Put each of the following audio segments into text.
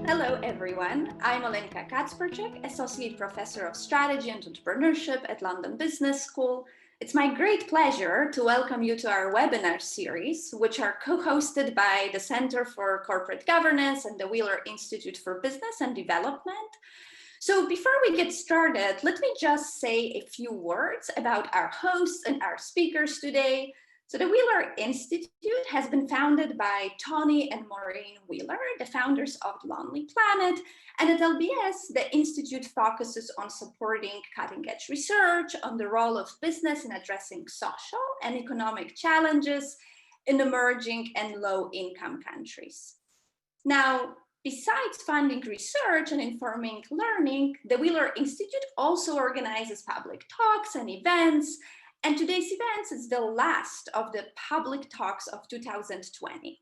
Hello everyone, I'm Olenka Kacperczyk, Associate Professor of Strategy and Entrepreneurship at London Business School. It's my great pleasure to welcome you to our webinar series, which are co-hosted by the Center for Corporate Governance and the Wheeler Institute for Business and Development. So before we get started, let me just say a few words about our hosts and our speakers today. So the Wheeler Institute has been founded by Tony and Maureen Wheeler, the founders of Lonely Planet. And at LBS, the Institute focuses on supporting cutting-edge research on the role of business in addressing social and economic challenges in emerging and low-income countries. Now, besides funding research and informing learning, the Wheeler Institute also organizes public talks and events. And today's event is the last of the public talks of 2020.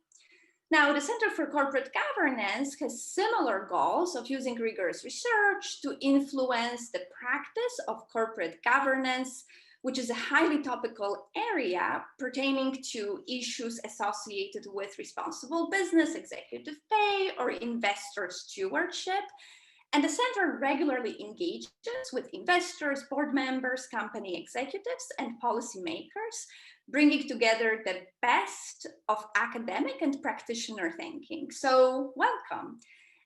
Now, the Center for Corporate Governance has similar goals of using rigorous research to influence the practice of corporate governance, which is a highly topical area pertaining to issues associated with responsible business, executive pay, or investor stewardship. And the center regularly engages with investors, board members, company executives, and policymakers, bringing together the best of academic and practitioner thinking. So welcome.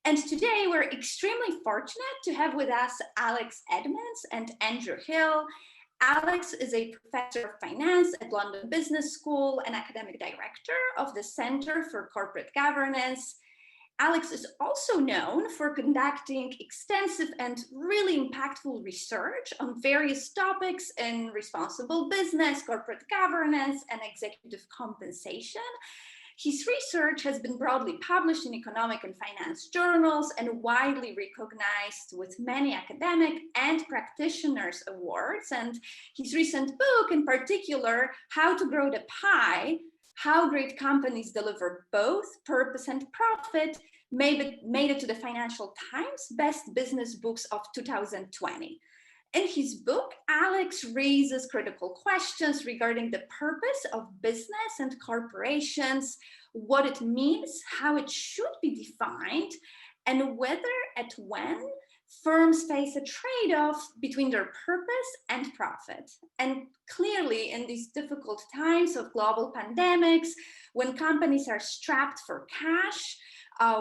And today we're extremely fortunate to have with us Alex Edmans and Andrew Hill. Alex is a professor of finance at London Business School and academic director of the Center for Corporate Governance. Alex is also known for conducting extensive and really impactful research on various topics in responsible business, corporate governance, and executive compensation. His research has been broadly published in economic and finance journals and widely recognized with many academic and practitioners awards. And his recent book in particular, How to Grow the Pie, How Great Companies Deliver Both Purpose and Profit, made it to the Financial Times Best Business Books of 2020. In his book, Alex raises critical questions regarding the purpose of business and corporations, what it means, how it should be defined, and whether and when firms face a trade-off between their purpose and profit. And clearly, in these difficult times of global pandemics, when companies are strapped for cash,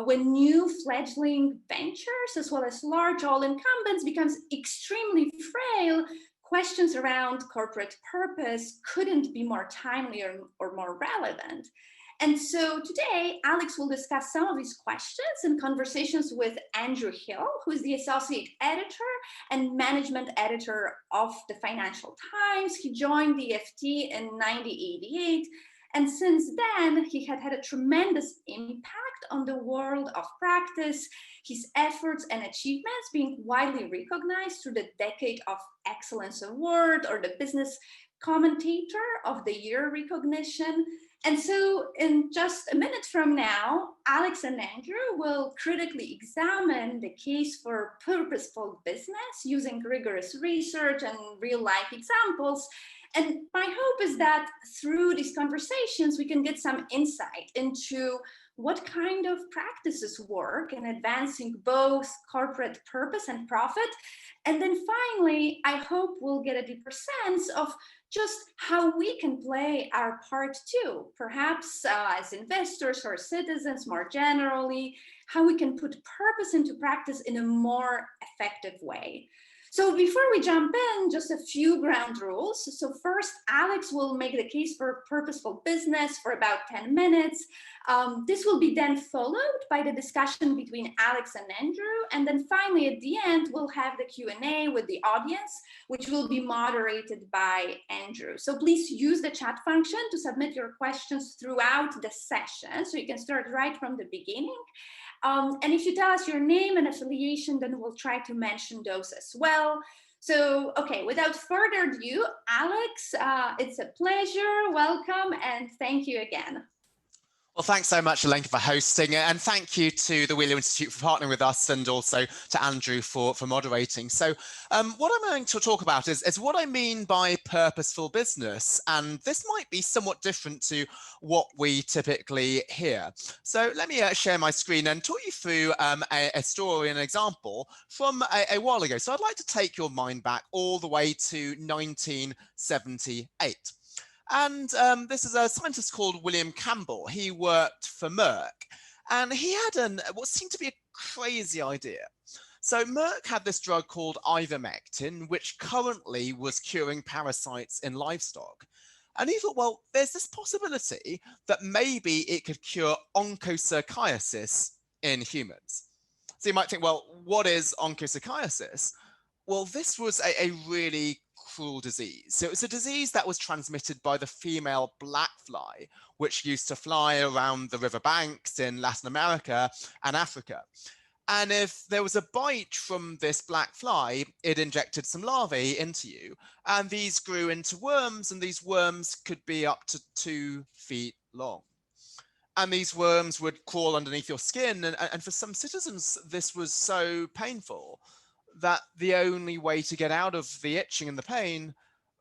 when new fledgling ventures, as well as large old incumbents, becomes extremely frail, questions around corporate purpose couldn't be more timely or more relevant. And so today, Alex will discuss some of these questions in conversations with Andrew Hill, who is the associate editor and management editor of the Financial Times. He joined the FT in 1988. And since then, he had a tremendous impact on the world of practice, his efforts and achievements being widely recognized through the Decade of Excellence Award or the Business Commentator of the Year recognition. And so in just a minute from now, Alex and Andrew will critically examine the case for purposeful business using rigorous research and real-life examples. And my hope is that through these conversations, we can get some insight into what kind of practices work in advancing both corporate purpose and profit. And then finally, I hope we'll get a deeper sense of just how we can play our part too, perhaps as investors or citizens more generally, how we can put purpose into practice in a more effective way. So before we jump in, just a few ground rules. So first, Alex will make the case for purposeful business for about 10 minutes. This will be then followed by the discussion between Alex and Andrew. And then finally, at the end, we'll have the Q&A with the audience, which will be moderated by Andrew. So please use the chat function to submit your questions throughout the session. So you can start right from the beginning. And if you tell us your name and affiliation, then we'll try to mention those as well. So, okay, without further ado, Alex, it's a pleasure, welcome, and thank you again. Well, thanks so much, Olenka, for hosting, and thank you to the Wheeler Institute for partnering with us, and also to Andrew for moderating. So what I'm going to talk about is what I mean by purposeful business, and this might be somewhat different to what we typically hear. So let me share my screen and talk you through a story, an example from a while ago. So I'd like to take your mind back all the way to 1978. And this is a scientist called William Campbell. He worked for Merck, and he had what seemed to be a crazy idea. So Merck had this drug called ivermectin, which currently was curing parasites in livestock. And he thought, well, there's this possibility that maybe it could cure onchocerciasis in humans. So you might think, well, what is onchocerciasis? Well, this was a really cruel disease. So it was a disease that was transmitted by the female black fly, which used to fly around the riverbanks in Latin America and Africa. And if there was a bite from this black fly, it injected some larvae into you, and these grew into worms, and these worms could be up to 2 feet long. And these worms would crawl underneath your skin, and for some citizens, this was so painful that the only way to get out of the itching and the pain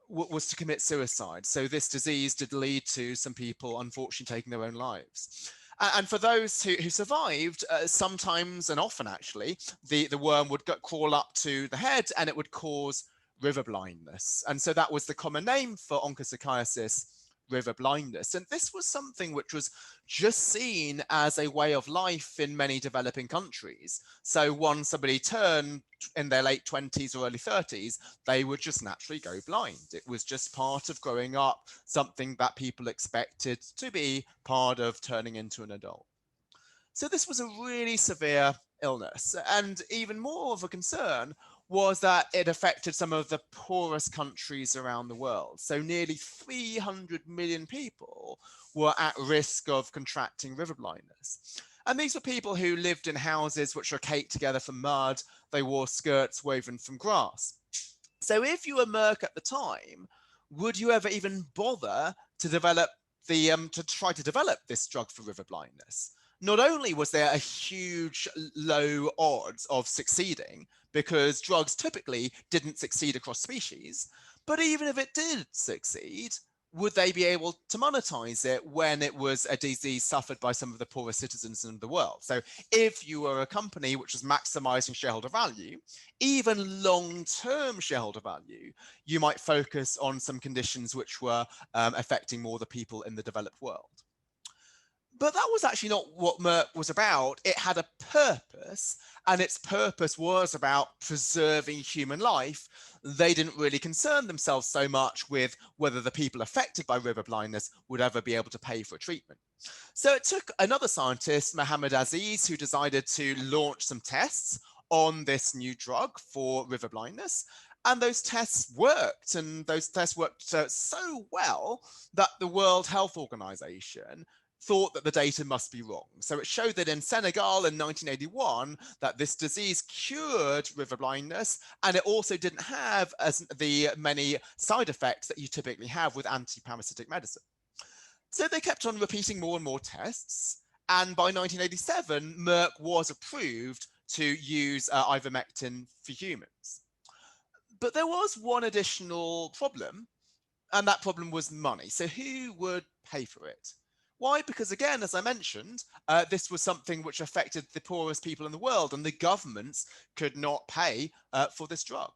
was to commit suicide. So this disease did lead to some people unfortunately taking their own lives. And for those who survived, sometimes and often actually, the worm would crawl up to the head and it would cause river blindness. And so that was the common name for onchocerciasis, river blindness. And this was something which was just seen as a way of life in many developing countries. So once somebody turned in their late 20s or early 30s, they would just naturally go blind. It was just part of growing up, something that people expected to be part of turning into an adult. So this was a really severe illness, and even more of a concern was that it affected some of the poorest countries around the world. So nearly 300 million people were at risk of contracting river blindness. And these were people who lived in houses which were caked together from mud. They wore skirts woven from grass. So if you were Merck at the time, would you ever even bother to develop to try to develop this drug for river blindness? Not only was there a huge low odds of succeeding, because drugs typically didn't succeed across species, but even if it did succeed, would they be able to monetize it when it was a disease suffered by some of the poorest citizens in the world? So if you were a company which was maximizing shareholder value, even long-term shareholder value, you might focus on some conditions which were affecting more the people in the developed world. But that was actually not what Merck was about. It had a purpose, and its purpose was about preserving human life. They didn't really concern themselves so much with whether the people affected by river blindness would ever be able to pay for treatment. So it took another scientist, Mohammed Aziz, who decided to launch some tests on this new drug for river blindness. And those tests worked, and those tests worked so well that the World Health Organization thought that the data must be wrong. So it showed that in Senegal in 1981, that this disease cured river blindness, and it also didn't have as the many side effects that you typically have with anti-parasitic medicine. So they kept on repeating more and more tests, and by 1987, Merck was approved to use ivermectin for humans. But there was one additional problem, and that problem was money. So who would pay for it? Why? Because again, as I mentioned, this was something which affected the poorest people in the world, and the governments could not pay for this drug.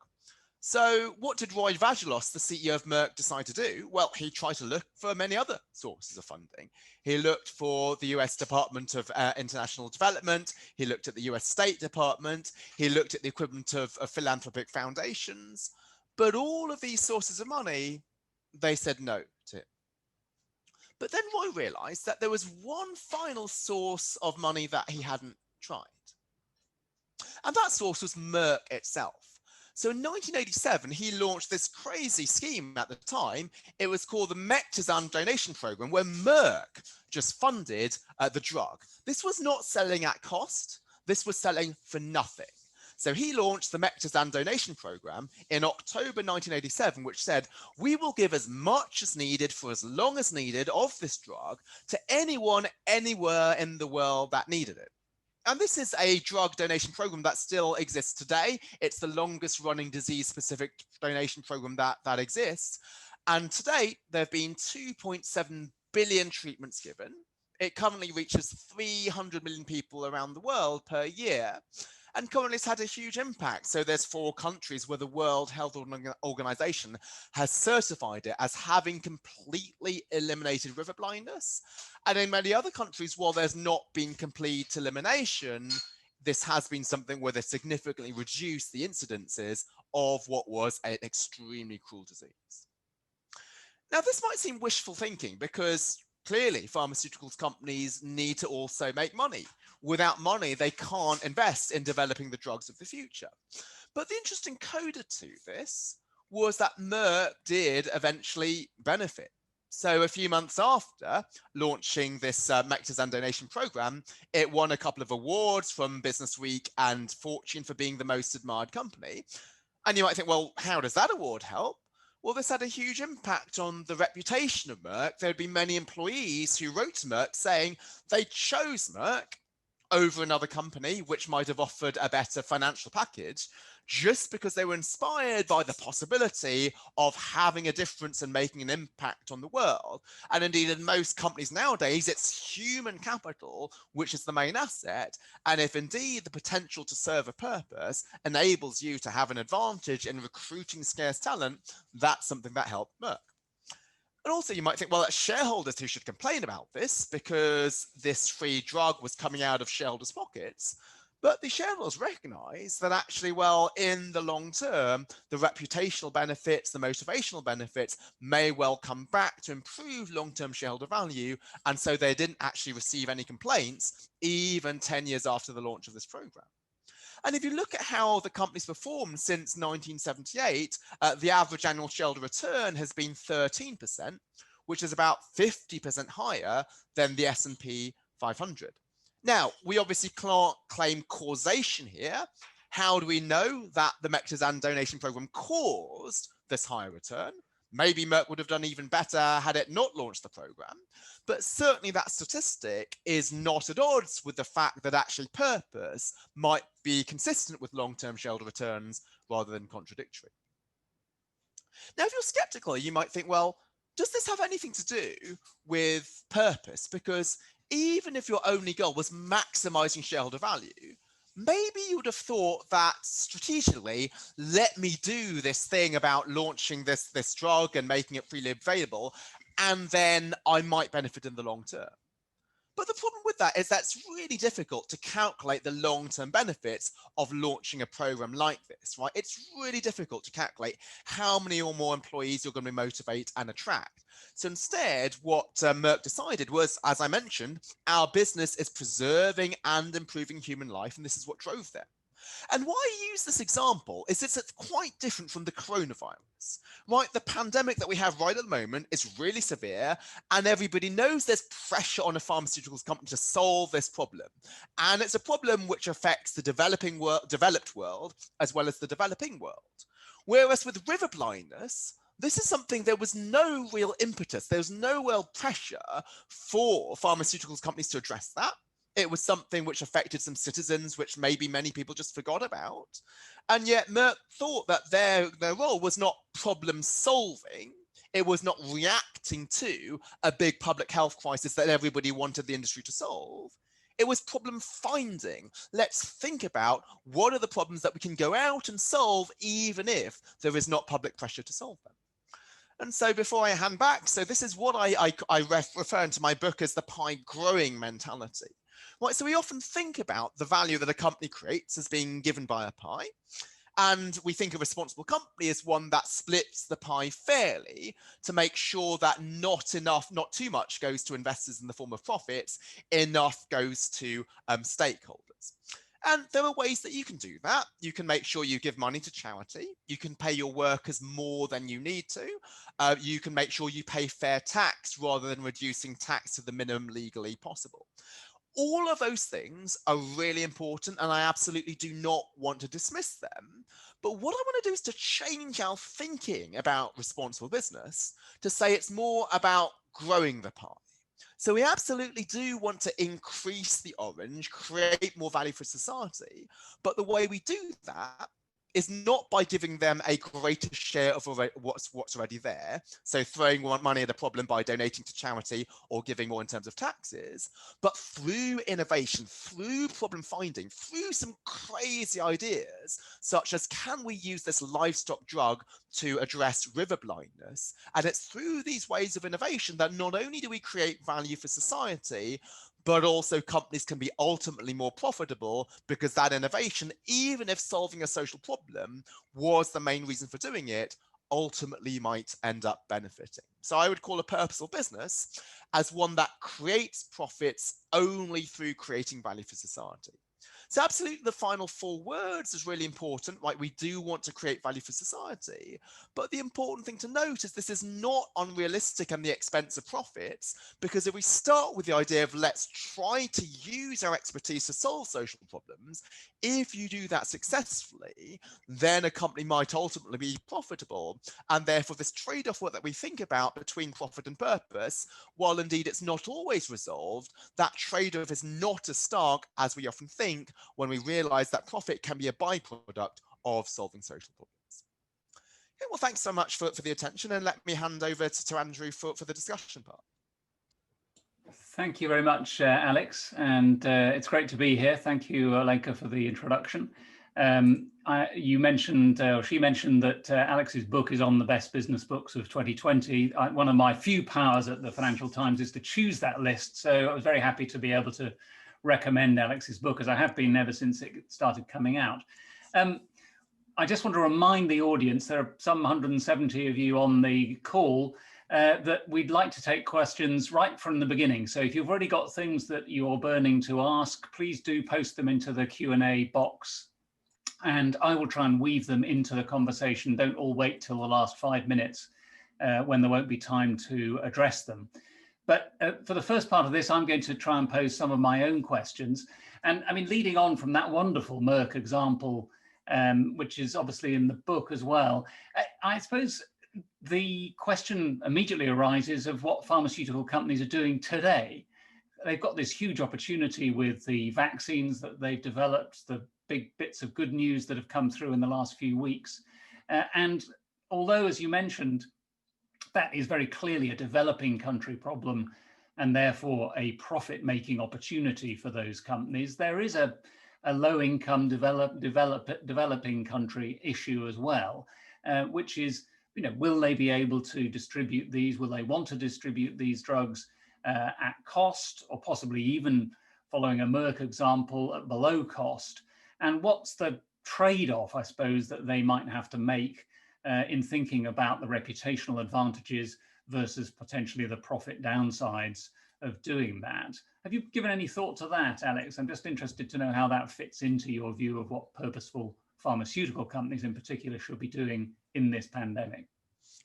So what did Roy Vagelos, the CEO of Merck, decide to do? Well, he tried to look for many other sources of funding. He looked for the US Department of International Development. He looked at the US State Department. He looked at the equivalent of philanthropic foundations. But all of these sources of money, they said no to him. But then Roy realized that there was one final source of money that he hadn't tried. And that source was Merck itself. So in 1987, he launched this crazy scheme at the time. It was called the mectazine donation program, where Merck just funded the drug. This was not selling at cost. This was selling for nothing. So he launched the mectazine donation program in October 1987, which said, we will give as much as needed for as long as needed of this drug to anyone, anywhere in the world that needed it. And this is a drug donation program that still exists today. It's the longest running disease-specific donation program that exists. And to date, there have been 2.7 billion treatments given. It currently reaches 300 million people around the world per year. And currently it's had a huge impact. So there's 4 countries where the World Health Organization has certified it as having completely eliminated river blindness. And in many other countries, while there's not been complete elimination, this has been something where they significantly reduced the incidences of what was an extremely cruel disease. Now, this might seem wishful thinking because clearly pharmaceuticals companies need to also make money. Without money, they can't invest in developing the drugs of the future. But the interesting coda to this was that Merck did eventually benefit. So a few months after launching this mectazine donation program, it won a couple of awards from Business Week and Fortune for being the most admired company. And you might think, well, how does that award help? Well, this had a huge impact on the reputation of Merck. There had been many employees who wrote to Merck saying they chose Merck over another company, which might have offered a better financial package, just because they were inspired by the possibility of having a difference and making an impact on the world. And indeed, in most companies nowadays, it's human capital, which is the main asset. And if indeed the potential to serve a purpose enables you to have an advantage in recruiting scarce talent, that's something that helped Merck. And also you might think, well, that's shareholders who should complain about this because this free drug was coming out of shareholders' pockets. But the shareholders recognize that actually, well, in the long term, the reputational benefits, the motivational benefits may well come back to improve long-term shareholder value. And so they didn't actually receive any complaints even 10 years after the launch of this program. And if you look at how the company's performed since 1978, the average annual shareholder return has been 13%, which is about 50% higher than the S&P 500. Now, we obviously can't claim causation here. How do we know that the mectazine donation program caused this higher return? Maybe Merck would have done even better had it not launched the program. But certainly that statistic is not at odds with the fact that actually purpose might be consistent with long-term shareholder returns rather than contradictory. Now, if you're skeptical, you might think, well, does this have anything to do with purpose? Because even if your only goal was maximizing shareholder value, maybe you would have thought that strategically, let me do this thing about launching this drug and making it freely available, and then I might benefit in the long term. But the problem with that is that's really difficult to calculate the long-term benefits of launching a program like this, right? It's really difficult to calculate how many or more employees you're going to motivate and attract. So instead, what Merck decided was, as I mentioned, our business is preserving and improving human life, and this is what drove them. And why I use this example is it's quite different from the coronavirus, right? The pandemic that we have right at the moment is really severe, and everybody knows there's pressure on a pharmaceuticals company to solve this problem. And it's a problem which affects the developed world as well as the developing world. Whereas with river blindness, this is something there was no real impetus. There was no real pressure for pharmaceuticals companies to address that. It was something which affected some citizens, which maybe many people just forgot about. And yet Merck thought that their role was not problem solving. It was not reacting to a big public health crisis that everybody wanted the industry to solve. It was problem finding. Let's think about what are the problems that we can go out and solve, even if there is not public pressure to solve them. And so before I hand back, so this is what I refer to my book as the pie growing mentality. Right, so we often think about the value that a company creates as being given by a pie. And we think a responsible company is one that splits the pie fairly to make sure that not too much goes to investors in the form of profits, enough goes to stakeholders. And there are ways that you can do that. You can make sure you give money to charity. You can pay your workers more than you need to. You can make sure you pay fair tax rather than reducing tax to the minimum legally possible. All of those things are really important, and I absolutely do not want to dismiss them. But what I want to do is to change our thinking about responsible business to say it's more about growing the pie. So we absolutely do want to increase the orange, create more value for society. But the way we do that is not by giving them a greater share of what's already there. So throwing more money at a problem by donating to charity or giving more in terms of taxes, but through innovation, through problem finding, through some crazy ideas, such as can we use this livestock drug to address river blindness? And it's through these ways of innovation that not only do we create value for society, but also companies can be ultimately more profitable because that innovation, even if solving a social problem was the main reason for doing it, ultimately might end up benefiting. So I would call a purposeful business as one that creates profits only through creating value for society. So absolutely the final four words is really important, right? We do want to create value for society, but the important thing to note is this is not unrealistic and the expense of profits, because if we start with the idea of let's try to use our expertise to solve social problems, if you do that successfully, then a company might ultimately be profitable. And therefore this trade-off that we think about between profit and purpose, while indeed it's not always resolved, that trade-off is not as stark as we often think when we realize that profit can be a byproduct of solving social problems. Okay, well, thanks so much for the attention, and let me hand over to Andrew for the discussion part. Thank you very much, Alex, and it's great to be here. Thank you, Olenka, for the introduction. You mentioned, or she mentioned, that Alex's book is on the best business books of 2020. One of my few powers at the Financial Times is to choose that list, so I was very happy to be able to recommend Alex's book, as I have been ever since it started coming out. I just want to remind the audience, there are some 170 of you on the call, that we'd like to take questions right from the beginning. So if you've already got things that you're burning to ask, please do post them into the Q&A box, and I will try and weave them into the conversation. Don't all wait till the last 5 minutes when there won't be time to address them. But for the first part of this, I'm going to try and pose some of my own questions. And I mean, leading on from that wonderful Merck example, which is obviously in the book as well, I suppose the question immediately arises of what pharmaceutical companies are doing today. They've got this huge opportunity with the vaccines that they've developed, the big bits of good news that have come through in the last few weeks. And although, as you mentioned, that is very clearly a developing country problem and therefore a profit-making opportunity for those companies, there is a low-income developing country issue as well, which is, will they be able to distribute these? Will they want to distribute these drugs at cost, or possibly even, following a Merck example, at below cost? And what's the trade-off, I suppose, that they might have to make in thinking about the reputational advantages versus potentially the profit downsides of doing that? Have you given any thought to that, Alex? I'm just interested to know how that fits into your view of what purposeful pharmaceutical companies in particular should be doing in this pandemic.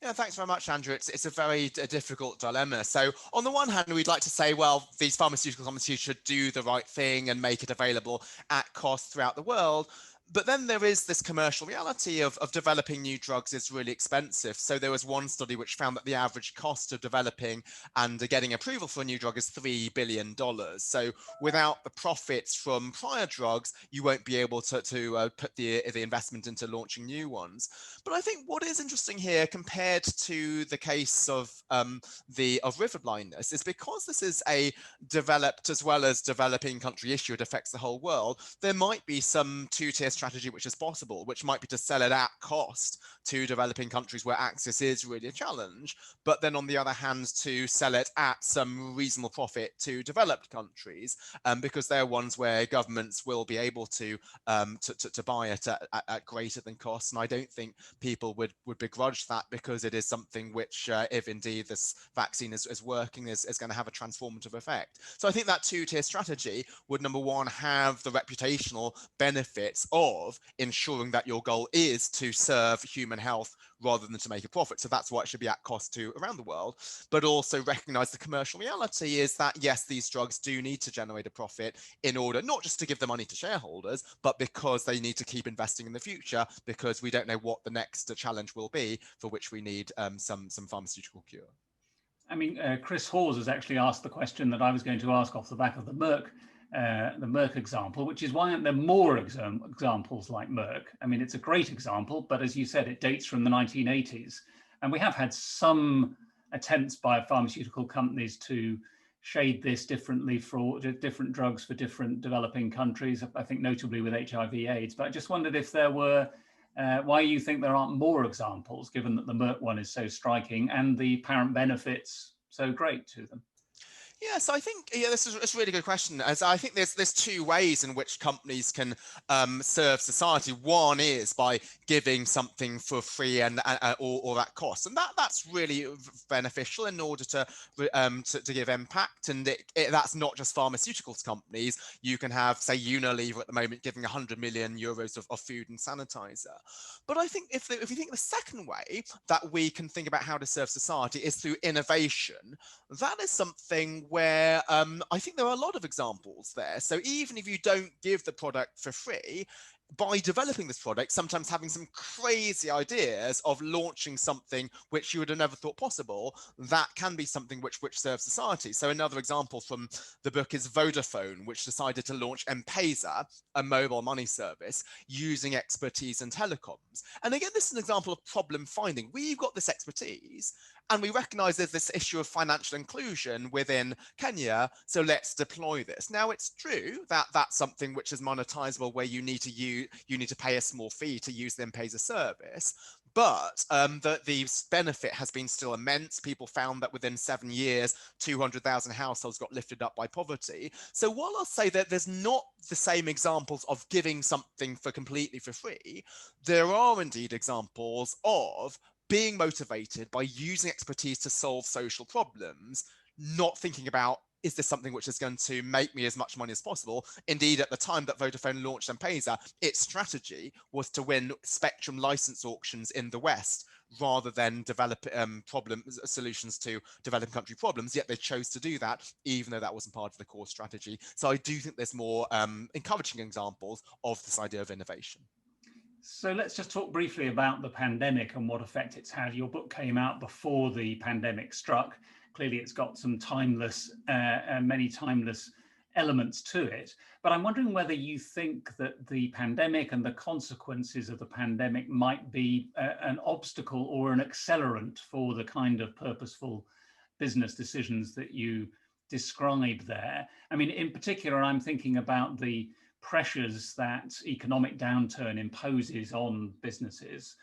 Yeah, thanks very much, Andrew. It's a very difficult dilemma. So on the one hand, we'd like to say, well, these pharmaceutical companies should do the right thing and make it available at cost throughout the world. But then there is this commercial reality of developing new drugs is really expensive. So there was one study which found that the average cost of developing and getting approval for a new drug is $3 billion. So without the profits from prior drugs, you won't be able to put the investment into launching new ones. But I think what is interesting here compared to the case of river blindness is because this is a developed as well as developing country issue, it affects the whole world, there might be some two-tier strategy which is possible, which might be to sell it at cost to developing countries where access is really a challenge, but then on the other hand to sell it at some reasonable profit to developed countries, because they're ones where governments will be able to buy it at greater than cost. And I don't think people would begrudge that, because it is something which, if indeed this vaccine is working, is going to have a transformative effect. So I think that two-tier strategy would, number one, have the reputational benefits of of ensuring that your goal is to serve human health rather than to make a profit. So that's why it should be at cost to around the world, but also recognize the commercial reality is that, yes, these drugs do need to generate a profit in order not just to give the money to shareholders, but because they need to keep investing in the future, because we don't know what the next challenge will be for which we need some pharmaceutical cure. I mean, Chris Hawes has actually asked the question that I was going to ask off the back of the Merck example, which is why aren't there more examples like Merck? I mean, it's a great example, but as you said, it dates from the 1980s. And we have had some attempts by pharmaceutical companies to shade this differently for different drugs for different developing countries, I think notably with HIV/AIDS. But I just wondered if there were, why you think there aren't more examples, given that the Merck one is so striking and the apparent benefits so great to them. Yeah, so I think this is a really good question. As I think there's two ways in which companies can serve society. One is by giving something for free and or at cost, and that's really beneficial in order to give impact. And that's not just pharmaceuticals companies. You can have, say, Unilever at the moment giving 100 million euros of food and sanitizer. But I think if you think the second way that we can think about how to serve society is through innovation, that is something where I think there are a lot of examples there. So even if you don't give the product for free, by developing this product, sometimes having some crazy ideas of launching something which you would have never thought possible, that can be something which serves society. So another example from the book is Vodafone, which decided to launch M-Pesa, a mobile money service, using expertise in telecoms. And again, this is an example of problem finding. We've got this expertise, and we recognize there's this issue of financial inclusion within Kenya, so let's deploy this. Now, it's true that that's something which is monetizable, where you need to pay a small fee to use the M-Pesa service, but the benefit has been still immense. People found that within 7 years, 200,000 households got lifted up by poverty. So while I'll say that there's not the same examples of giving something completely for free, there are indeed examples of being motivated by using expertise to solve social problems, not thinking about, is this something which is going to make me as much money as possible? Indeed, at the time that Vodafone launched M-Pesa, its strategy was to win spectrum license auctions in the West rather than develop solutions to developing country problems, yet they chose to do that, even though that wasn't part of the core strategy. So I do think there's more encouraging examples of this idea of innovation. So let's just talk briefly about the pandemic and what effect it's had. Your book came out before the pandemic struck. Clearly, it's got some many timeless elements to it. But I'm wondering whether you think that the pandemic and the consequences of the pandemic might be an obstacle or an accelerant for the kind of purposeful business decisions that you describe there. I mean, in particular, I'm thinking about the pressures that economic downturn imposes on businesses.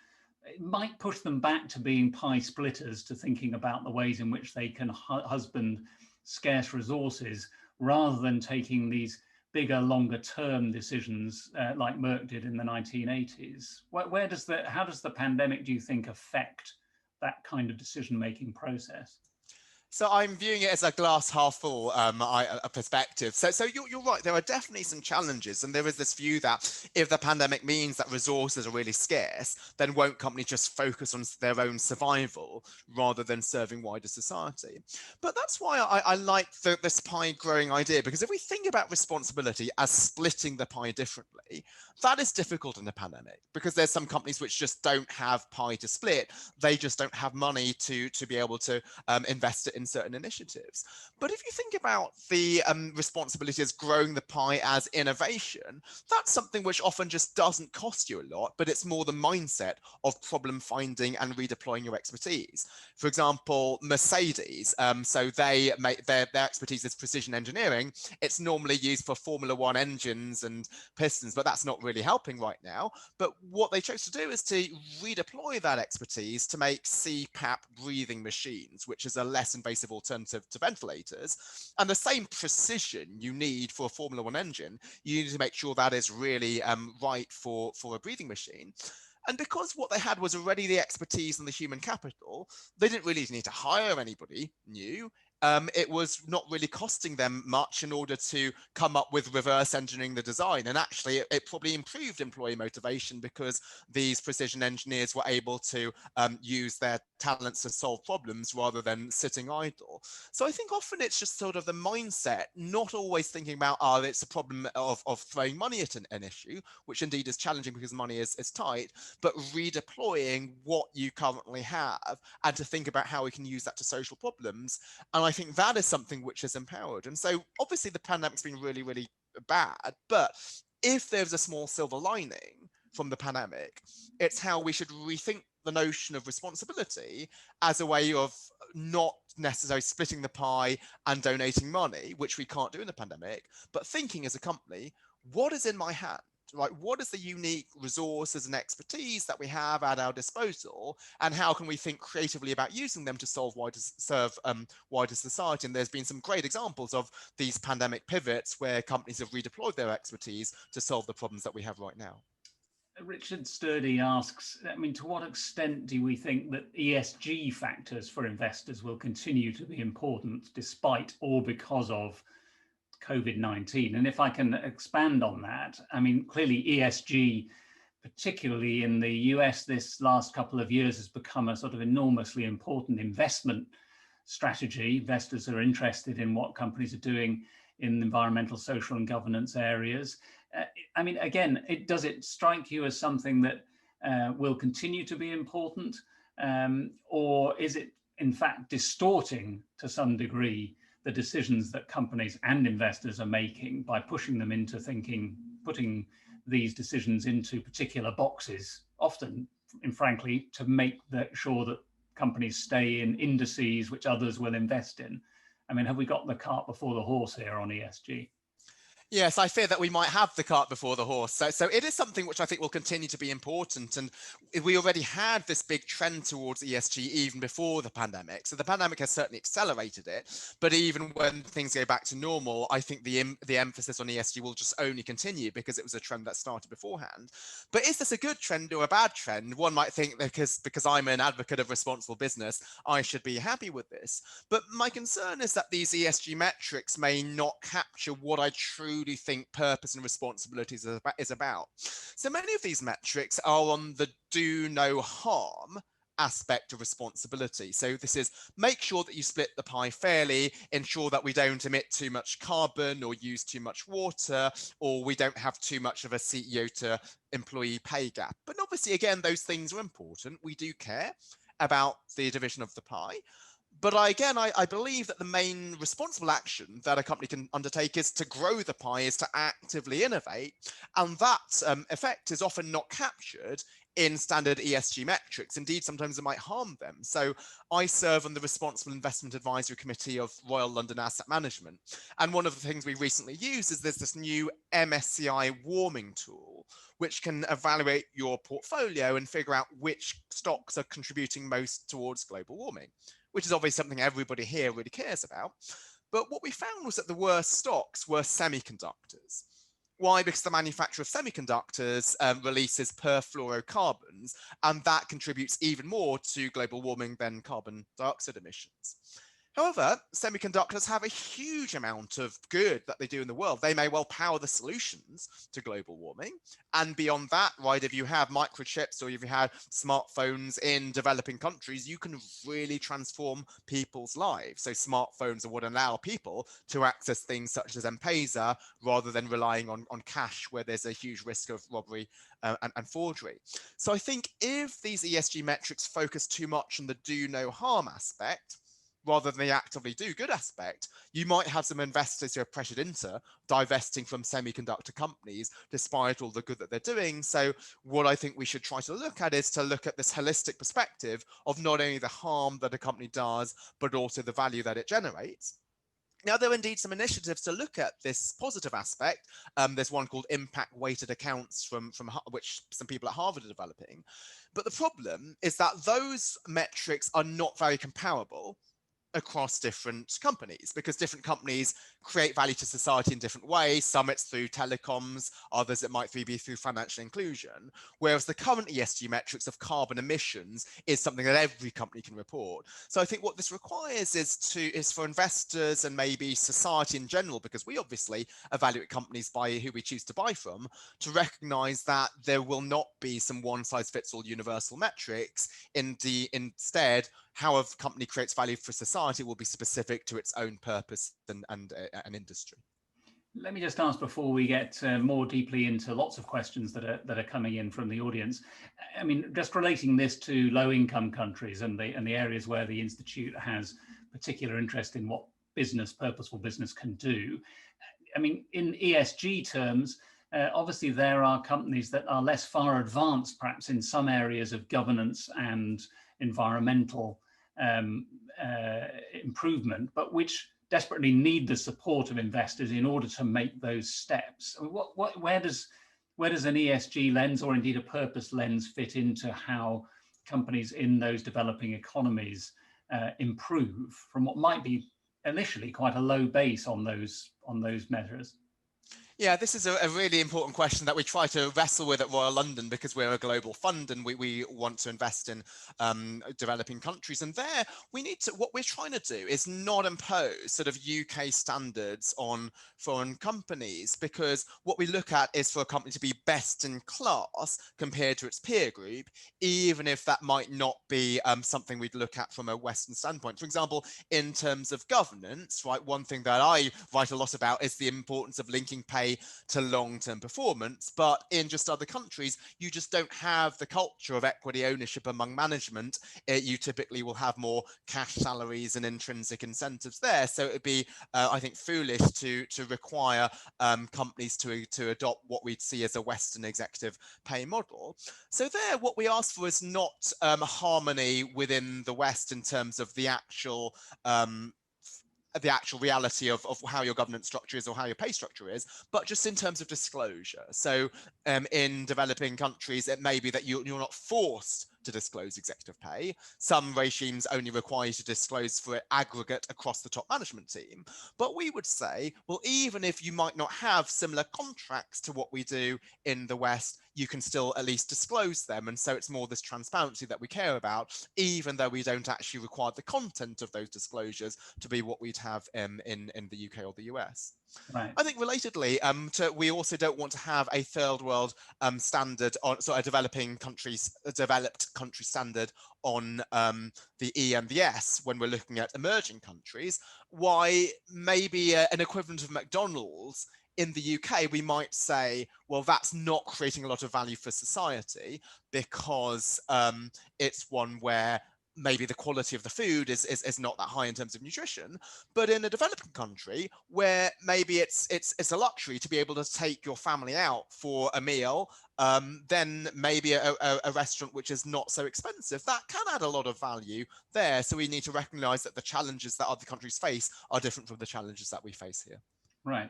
It might push them back to being pie splitters, to thinking about the ways in which they can husband scarce resources, rather than taking these bigger, longer term decisions like Merck did in the 1980s. How does the pandemic, do you think, affect that kind of decision-making process? So I'm viewing it as a glass half full a perspective. So you're right, there are definitely some challenges, and there is this view that if the pandemic means that resources are really scarce, then won't companies just focus on their own survival rather than serving wider society? But that's why I like this pie growing idea, because if we think about responsibility as splitting the pie differently, that is difficult in a pandemic, because there's some companies which just don't have pie to split. They just don't have money to be able to invest it in certain initiatives. But if you think about the responsibility as growing the pie as innovation, that's something which often just doesn't cost you a lot, but it's more the mindset of problem finding and redeploying your expertise. For example, Mercedes, so they make their expertise is precision engineering. It's normally used for Formula One engines and pistons, but that's not really helping right now. But what they chose to do is to redeploy that expertise to make CPAP breathing machines, which is a less invasive alternative to ventilators. And the same precision you need for a Formula One engine, you need to make sure that is really right for a breathing machine. And because what they had was already the expertise and the human capital, they didn't really need to hire anybody new. it was not really costing them much in order to come up with reverse engineering the design. And actually, it probably improved employee motivation because these precision engineers were able to use their talents to solve problems rather than sitting idle. So I think often it's just sort of the mindset, not always thinking about, oh, it's a problem of throwing money at an issue, which indeed is challenging because money is tight, but redeploying what you currently have and to think about how we can use that to social problems. And I think that is something which is empowered. And so obviously the pandemic's been really, really bad, but if there's a small silver lining from the pandemic, it's how we should rethink the notion of responsibility as a way of not necessarily splitting the pie and donating money, which we can't do in the pandemic, but thinking as a company, what is in my hand? Right, what is the unique resources and expertise that we have at our disposal, and how can we think creatively about using them to serve wider society? And there's been some great examples of these pandemic pivots where companies have redeployed their expertise to solve the problems that we have right now. Richard Sturdy asks, I mean, to what extent do we think that ESG factors for investors will continue to be important despite or because of COVID-19? And if I can expand on that, I mean, clearly ESG, particularly in the US this last couple of years, has become a sort of enormously important investment strategy. Investors are interested in what companies are doing in environmental, social, and governance areas. I mean, again, does it strike you as something that will continue to be important, or is it in fact distorting to some degree the decisions that companies and investors are making by pushing them into thinking, putting these decisions into particular boxes, often, and frankly, to make sure that companies stay in indices which others will invest in? I mean, have we got the cart before the horse here on ESG? Yes, I fear that we might have the cart before the horse. So it is something which I think will continue to be important. And we already had this big trend towards ESG even before the pandemic. So the pandemic has certainly accelerated it. But even when things go back to normal, I think the emphasis on ESG will just only continue because it was a trend that started beforehand. But is this a good trend or a bad trend? One might think because I'm an advocate of responsible business, I should be happy with this. But my concern is that these ESG metrics may not capture what I truly think purpose and responsibilities is about. So many of these metrics are on the do no harm aspect of responsibility. So this is make sure that you split the pie fairly, ensure that we don't emit too much carbon or use too much water, or we don't have too much of a CEO to employee pay gap. But obviously, again, those things are important. We do care about the division of the pie. But I believe that the main responsible action that a company can undertake is to grow the pie, is to actively innovate. And that effect is often not captured in standard ESG metrics. Indeed, sometimes it might harm them. So I serve on the Responsible Investment Advisory Committee of Royal London Asset Management. And one of the things we recently used is there's this new MSCI warming tool, which can evaluate your portfolio and figure out which stocks are contributing most towards global warming, which is obviously something everybody here really cares about. But what we found was that the worst stocks were semiconductors. Why? Because the manufacture of semiconductors releases perfluorocarbons, and that contributes even more to global warming than carbon dioxide emissions. However, semiconductors have a huge amount of good that they do in the world. They may well power the solutions to global warming. And beyond that, right, if you have microchips or if you have smartphones in developing countries, you can really transform people's lives. So smartphones are what allow people to access things such as M-Pesa rather than relying on cash where there's a huge risk of robbery and forgery. So I think if these ESG metrics focus too much on the do no harm aspect, rather than the actively do good aspect, you might have some investors who are pressured into divesting from semiconductor companies despite all the good that they're doing. So what I think we should try to look at is to look at this holistic perspective of not only the harm that a company does, but also the value that it generates. Now, there are indeed some initiatives to look at this positive aspect. There's one called impact weighted accounts from which some people at Harvard are developing. But the problem is that those metrics are not very comparable across different companies, because different companies create value to society in different ways. Some it's through telecoms, others it might be through financial inclusion, whereas the current ESG metrics of carbon emissions is something that every company can report. So I think what this requires is for investors and maybe society in general, because we obviously evaluate companies by who we choose to buy from, to recognize that there will not be some one size fits all universal metrics. Instead, how a company creates value for society will be specific to its own purpose and industry. Let me just ask before we get more deeply into lots of questions that are coming in from the audience. I mean, just relating this to low-income countries and the areas where the Institute has particular interest in what purposeful business can do. I mean, in ESG terms, obviously there are companies that are less far advanced, perhaps in some areas of governance and environmental improvement, but which desperately need the support of investors in order to make those steps. I mean, where does an ESG lens, or indeed a purpose lens, fit into how companies in those developing economies improve from what might be initially quite a low base on those measures? Yeah, this is a really important question that we try to wrestle with at Royal London, because we're a global fund and we want to invest in developing countries. And there we need to, what we're trying to do is not impose sort of UK standards on foreign companies, because what we look at is for a company to be best in class compared to its peer group, even if that might not be something we'd look at from a Western standpoint. For example, in terms of governance, right, one thing that I write a lot about is the importance of linking pay to long-term performance, but in just other countries you just don't have the culture of equity ownership among management. You typically will have more cash salaries and intrinsic incentives there, so it would be I think foolish to require companies to adopt what we'd see as a Western executive pay model. So there, what we ask for is not harmony within the West in terms of the actual reality of how your governance structure is or how your pay structure is, but just in terms of disclosure. So in developing countries, it may be that you're not forced to disclose executive pay. Some regimes only require you to disclose for aggregate across the top management team. But we would say, well, even if you might not have similar contracts to what we do in the West, you can still at least disclose them. And so it's more this transparency that we care about, even though we don't actually require the content of those disclosures to be what we'd have in the UK or the US. Right. I think relatedly, we also don't want to have a third world standard on, so a developed country standard on the E and the S when we're looking at emerging countries. Why maybe an equivalent of McDonald's in the UK, we might say, well, that's not creating a lot of value for society, because it's one where maybe the quality of the food is not that high in terms of nutrition. But in a developing country where maybe it's a luxury to be able to take your family out for a meal, then maybe a restaurant which is not so expensive, that can add a lot of value there. So we need to recognize that the challenges that other countries face are different from the challenges that we face here. Right.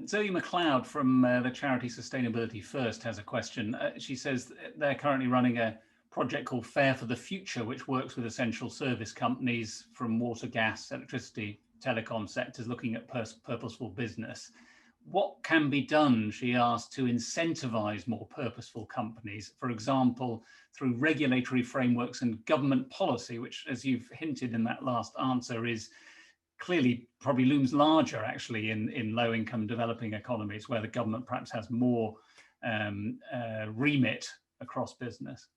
Zoe McLeod from the charity Sustainability First has a question. She says they're currently running a project called Fair for the Future, which works with essential service companies from water, gas, electricity, telecom sectors, looking at purposeful business. What can be done, she asked, to incentivize more purposeful companies, for example, through regulatory frameworks and government policy, which, as you've hinted in that last answer, is clearly probably looms larger actually in low-income developing economies, where the government perhaps has more remit across business.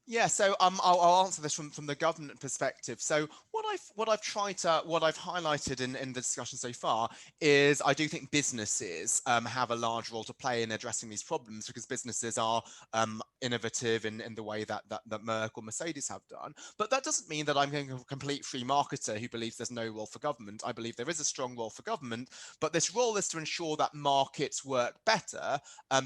Yeah, so I'll answer this from the government perspective. So what I've highlighted in the discussion so far is I do think businesses have a large role to play in addressing these problems, because businesses are innovative in the way that Merck or Mercedes have done. But that doesn't mean that I'm going to be a complete free marketer who believes there's no role for government. I believe there is a strong role for government, but this role is to ensure that markets work better,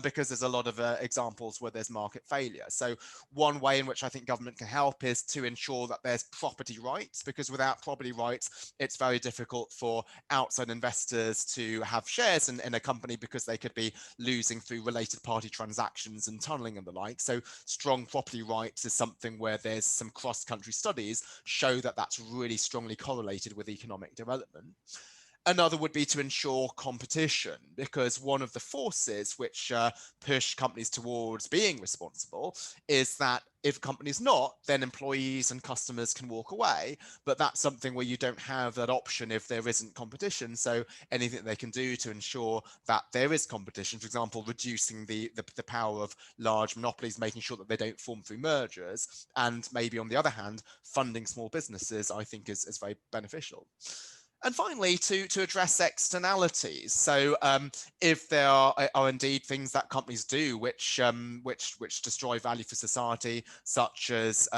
because there's a lot of examples where there's market failure. So one way in which I think government can help is to ensure that there's property rights, because without property rights, it's very difficult for outside investors to have shares in a company, because they could be losing through related party transactions and tunneling and the like. So strong property rights is something where there's some cross-country studies show that that's really strongly correlated with economic development. Another would be to ensure competition, because one of the forces which push companies towards being responsible is that if a company's not, then employees and customers can walk away. But that's something where you don't have that option if there isn't competition. So anything they can do to ensure that there is competition, for example, reducing the power of large monopolies, making sure that they don't form through mergers, and maybe on the other hand, funding small businesses, I think is very beneficial. And finally, to address externalities. So if there are indeed things that companies do which destroy value for society, such as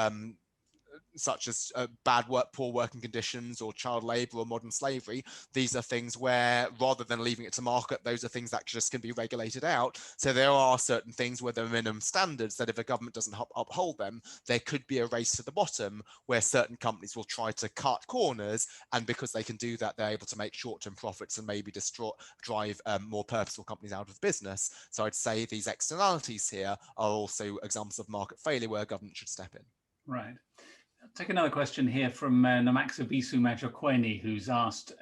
bad work, poor working conditions, or child labor, or modern slavery. These are things where, rather than leaving it to market, those are things that just can be regulated out. So there are certain things where there are minimum standards that if a government doesn't uphold them, there could be a race to the bottom where certain companies will try to cut corners, and because they can do that, they're able to make short-term profits and maybe drive more purposeful companies out of business. So I'd say these externalities here are also examples of market failure where government should step in. Right. I'll take another question here from Namaxabisu Majokweni, who's asked,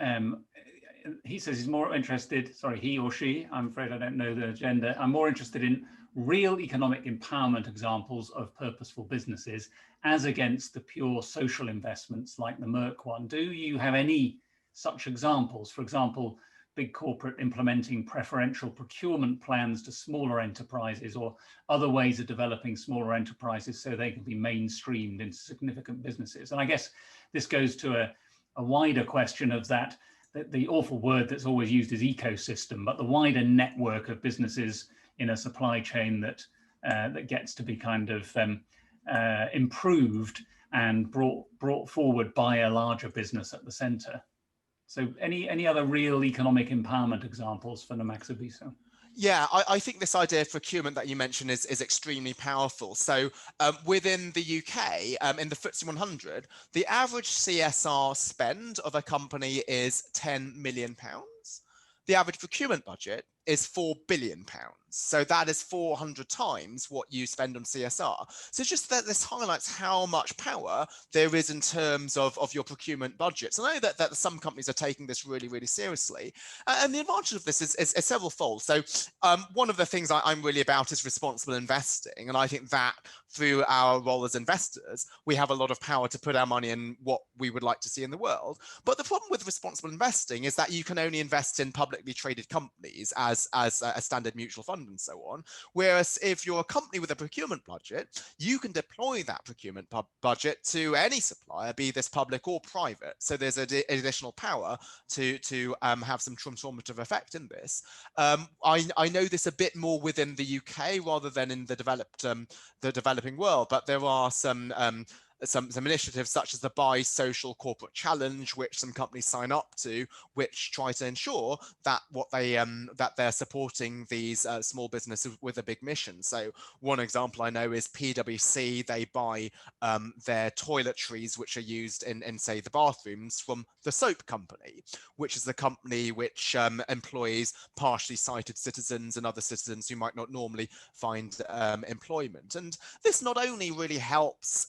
he says he's more interested, sorry, he or she, I'm afraid I don't know the gender, I'm more interested in real economic empowerment examples of purposeful businesses as against the pure social investments like the Merck one. Do you have any such examples? For example, big corporate implementing preferential procurement plans to smaller enterprises, or other ways of developing smaller enterprises so they can be mainstreamed into significant businesses. And I guess this goes to a wider question of that the awful word that's always used is ecosystem, but the wider network of businesses in a supply chain that that gets to be kind of improved and brought forward by a larger business at the center. So any other real economic empowerment examples for Namaxabisu? Yeah, I think this idea of procurement that you mentioned is extremely powerful. So within the UK, in the FTSE 100, the average CSR spend of a company is £10 million. The average procurement budget is £4 billion. So that is 400 times what you spend on CSR. So just that this highlights how much power there is in terms of your procurement budgets. I know that some companies are taking this really, really seriously. And the advantage of this is several fold. So one of the things I'm really about is responsible investing. And I think that through our role as investors, we have a lot of power to put our money in what we would like to see in the world. But the problem with responsible investing is that you can only invest in publicly traded companies as a standard mutual fund and so on. Whereas if you're a company with a procurement budget, you can deploy that procurement budget to any supplier, be this public or private. So there's additional power to have some transformative effect in this. I know this a bit more within the UK rather than in the developing world, but there are some initiatives such as the Buy Social Corporate Challenge, which some companies sign up to, which try to ensure that that they're supporting these small businesses with a big mission. So one example I know is PwC. They buy their toiletries, which are used in say the bathrooms, from the soap company, which is the company which employs partially sighted citizens and other citizens who might not normally find employment. And this not only really helps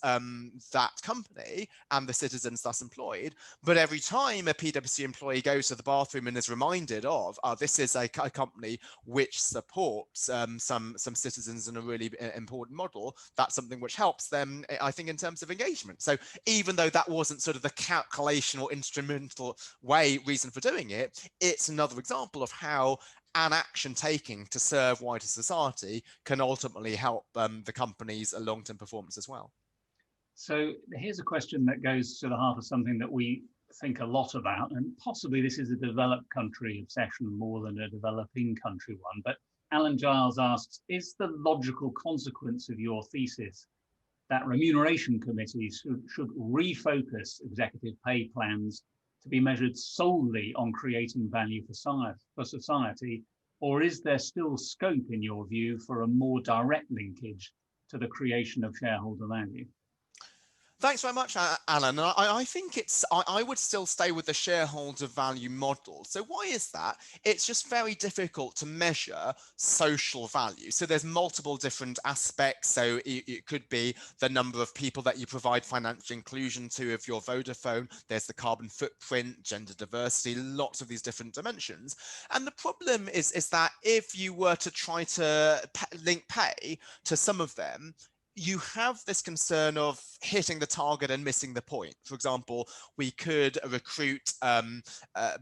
that company and the citizens thus employed, but every time a PwC employee goes to the bathroom and is reminded of this is a company which supports some citizens in a really important model, that's something which helps them, I think, in terms of engagement. So even though that wasn't sort of the calculation or instrumental reason for doing it, it's another example of how an action taking to serve wider society can ultimately help the company's long-term performance as well. So here's a question that goes to the heart of something that we think a lot about, and possibly this is a developed country obsession more than a developing country one. But Alan Giles asks, is the logical consequence of your thesis that remuneration committees should refocus executive pay plans to be measured solely on creating value for society, or is there still scope, in your view, for a more direct linkage to the creation of shareholder value? Thanks very much, Alan. I think I would still stay with the shareholder value model. So why is that? It's just very difficult to measure social value. So there's multiple different aspects. So it could be the number of people that you provide financial inclusion to if you're Vodafone. There's the carbon footprint, gender diversity, lots of these different dimensions. And the problem is that if you were to try to link pay to some of them, you have this concern of hitting the target and missing the point. For example, we could recruit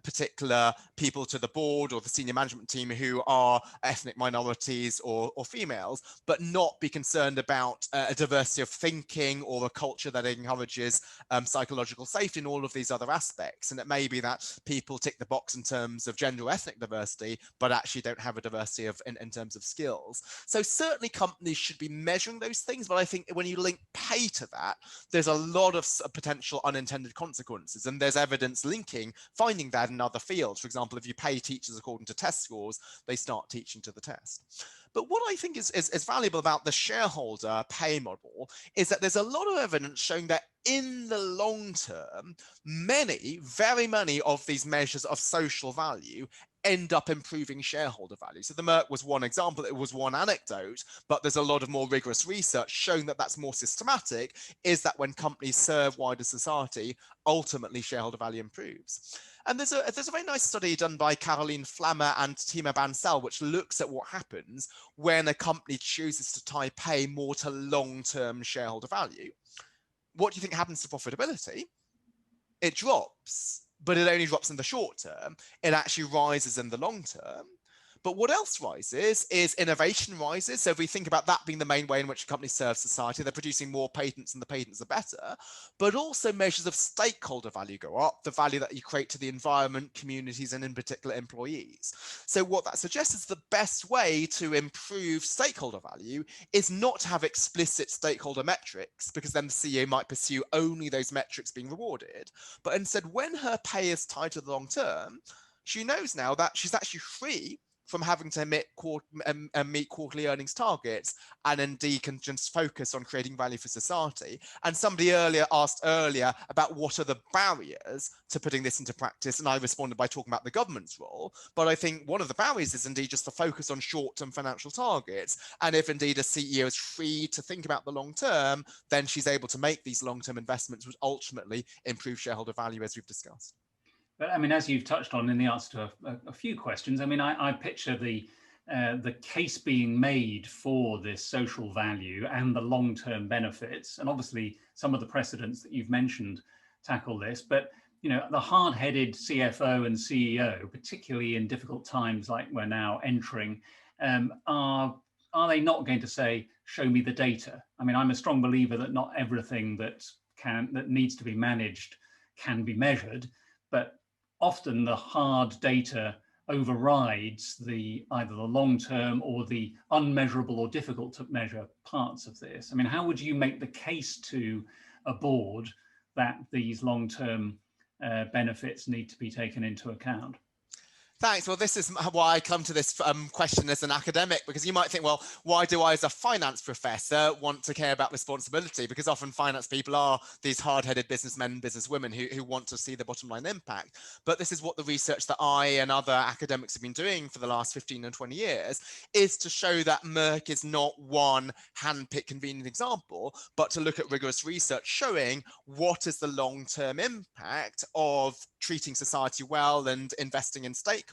particular people to the board or the senior management team who are ethnic minorities or females, but not be concerned about a diversity of thinking or a culture that encourages psychological safety and all of these other aspects. And it may be that people tick the box in terms of gender or ethnic diversity, but actually don't have a diversity in terms of skills. So certainly companies should be measuring those things. But I think when you link pay to that, there's a lot of potential unintended consequences. And there's evidence finding that in other fields. For example, if you pay teachers according to test scores, they start teaching to the test. But what I think is valuable about the shareholder pay model is that there's a lot of evidence showing that in the long term, very many of these measures of social value end up improving shareholder value. So the Merck was one example, it was one anecdote, but there's a lot of more rigorous research showing that that's more systematic, is that when companies serve wider society, ultimately shareholder value improves. And there's a very nice study done by Caroline Flammer and Tima Bansal, which looks at what happens when a company chooses to tie pay more to long-term shareholder value. What do you think happens to profitability? It drops, but it only drops in the short term. It actually rises in the long term. But what else rises is innovation rises. So if we think about that being the main way in which a company serves society, they're producing more patents and the patents are better. But also measures of stakeholder value go up, the value that you create to the environment, communities, and in particular employees. So what that suggests is the best way to improve stakeholder value is not to have explicit stakeholder metrics, because then the CEO might pursue only those metrics being rewarded. But instead, when her pay is tied to the long term, she knows now that she's actually free from having to meet quarterly earnings targets, and indeed can just focus on creating value for society. And somebody asked earlier about what are the barriers to putting this into practice, and I responded by talking about the government's role. But I think one of the barriers is indeed just the focus on short-term financial targets. And if indeed a CEO is free to think about the long term, then she's able to make these long-term investments, which ultimately improve shareholder value, as we've discussed. But I mean, as you've touched on in the answer to a few questions, I mean, I picture the case being made for this social value and the long-term benefits, and obviously some of the precedents that you've mentioned tackle this. But you know, the hard-headed CFO and CEO, particularly in difficult times like we're now entering, are they not going to say, "Show me the data"? I mean, I'm a strong believer that not everything that needs to be managed can be measured, but often the hard data overrides either the long-term or the unmeasurable or difficult to measure parts of this. I mean, how would you make the case to a board that these long-term benefits need to be taken into account? Thanks. Well, this is why I come to this question as an academic, because you might think, well, why do I as a finance professor want to care about responsibility? Because often finance people are these hard-headed businessmen and businesswomen who want to see the bottom line impact. But this is what the research that I and other academics have been doing for the last 15 and 20 years, is to show that Merck is not one hand-picked convenient example, but to look at rigorous research showing what is the long-term impact of treating society well and investing in stakeholders,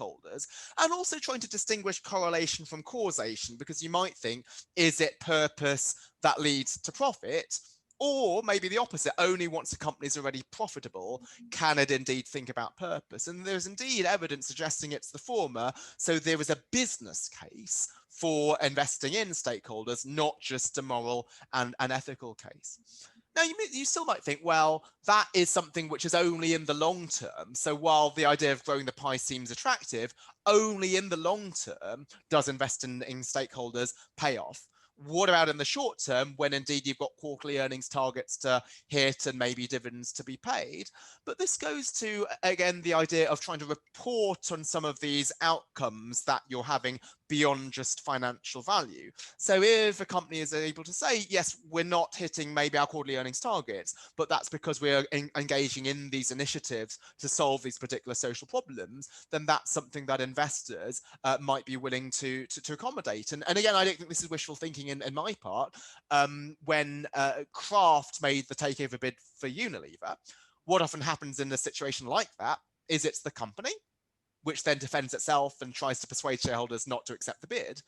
and also trying to distinguish correlation from causation, because you might think, is it purpose that leads to profit? Or maybe the opposite, only once a company is already profitable can it indeed think about purpose. And there's indeed evidence suggesting it's the former. So there is a business case for investing in stakeholders, not just a moral and an ethical case. Now, you still might think, well, that is something which is only in the long term. So while the idea of growing the pie seems attractive, only in the long term does investing in stakeholders pay off. What about in the short term, when indeed you've got quarterly earnings targets to hit and maybe dividends to be paid? But this goes to, again, the idea of trying to report on some of these outcomes that you're having beyond just financial value. So if a company is able to say, yes, we're not hitting maybe our quarterly earnings targets, but that's because we're engaging in these initiatives to solve these particular social problems, then that's something that investors might be willing to accommodate. And again, I don't think this is wishful thinking in my part. When Kraft made the takeover bid for Unilever, what often happens in a situation like that is it's the company which then defends itself and tries to persuade shareholders not to accept the bid.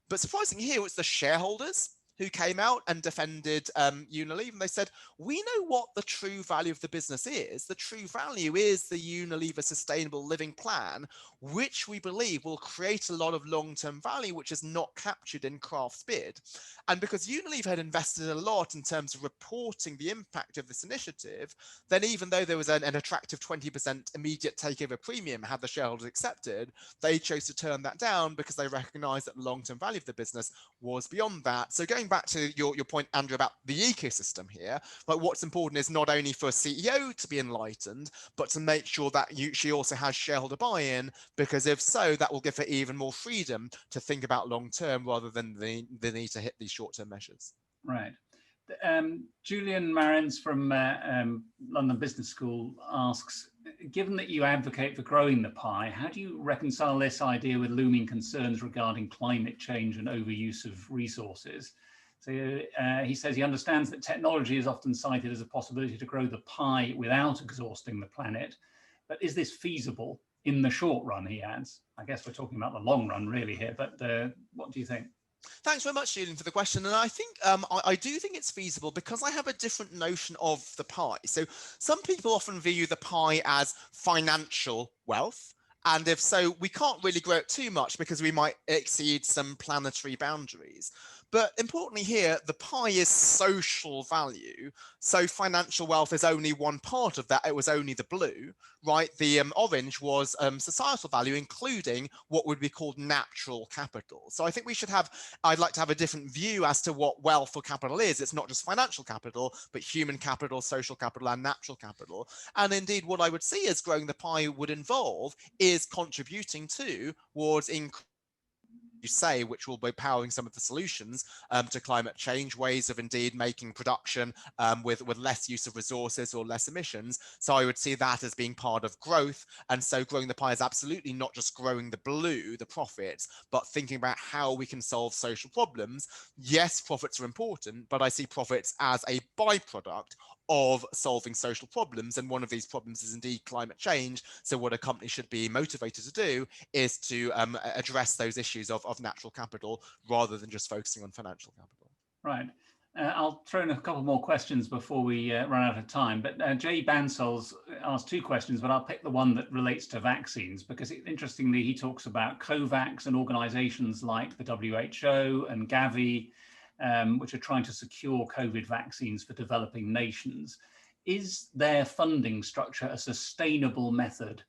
But surprisingly here, it's the shareholders who came out and defended Unilever. And they said, we know what the true value of the business is. The true value is the Unilever Sustainable Living Plan, which we believe will create a lot of long-term value, which is not captured in Kraft's bid. And because Unilever had invested a lot in terms of reporting the impact of this initiative, then even though there was an attractive 20% immediate takeover premium had the shareholders accepted, they chose to turn that down because they recognized that the long-term value of the business was beyond that. So going back to your point, Andrew, about the ecosystem here, like what's important is not only for a CEO to be enlightened, but to make sure that she also has shareholder buy-in, because if so, that will give her even more freedom to think about long-term rather than the need to hit these short-term measures. Right. Julian Marins from London Business School asks, given that you advocate for growing the pie, how do you reconcile this idea with looming concerns regarding climate change and overuse of resources? So he says he understands that technology is often cited as a possibility to grow the pie without exhausting the planet. But is this feasible in the short run, he adds? I guess we're talking about the long run really here, but what do you think? Thanks very much, Julian, for the question. And I think I do think it's feasible because I have a different notion of the pie. So some people often view the pie as financial wealth. And if so, we can't really grow it too much because we might exceed some planetary boundaries. But importantly here, the pie is social value. So financial wealth is only one part of that. It was only the blue, right? The orange was societal value, including what would be called natural capital. So I think I'd like to have a different view as to what wealth or capital is. It's not just financial capital, but human capital, social capital, and natural capital. And indeed, what I would see as growing the pie would involve is contributing towards you say, which will be powering some of the solutions to climate change, ways of indeed making production with less use of resources or less emissions. So I would see that as being part of growth. And so growing the pie is absolutely not just growing the blue, the profits, but thinking about how we can solve social problems. Yes, profits are important, but I see profits as a byproduct of solving social problems. And one of these problems is indeed climate change. So what a company should be motivated to do is to address those issues of natural capital rather than just focusing on financial capital. Right. I'll throw in a couple more questions before we run out of time. But Jay Bansell's asked two questions, but I'll pick the one that relates to vaccines, because interestingly, he talks about COVAX and organizations like the WHO and Gavi, which are trying to secure COVID vaccines for developing nations. Is their funding structure a sustainable method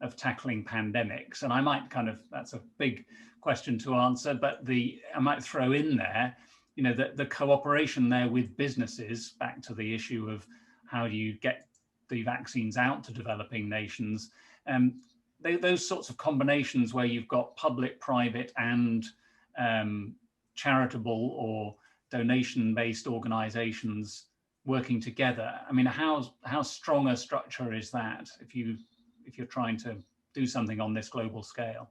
of tackling pandemics? And I might that's a big question to answer, but I might throw in there, the cooperation there with businesses, back to the issue of how do you get the vaccines out to developing nations. Those sorts of combinations where you've got public, private, and charitable or donation-based organizations working together. I mean, how strong a structure is that if you're trying to do something on this global scale?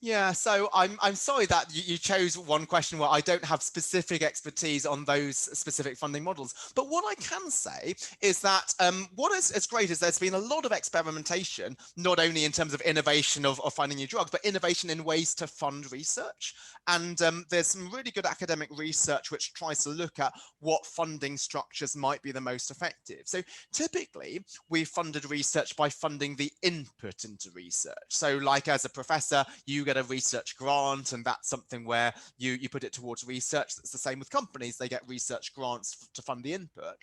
Yeah, so I'm sorry that you chose one question where I don't have specific expertise on those specific funding models. But what I can say is that what is great is there's been a lot of experimentation, not only in terms of innovation of finding new drugs, but innovation in ways to fund research. And there's some really good academic research which tries to look at what funding structures might be the most effective. So typically, we funded research by funding the input into research. So like as a professor, you get a research grant, and that's something where you put it towards research. That's the same with companies. They get research grants to fund the input.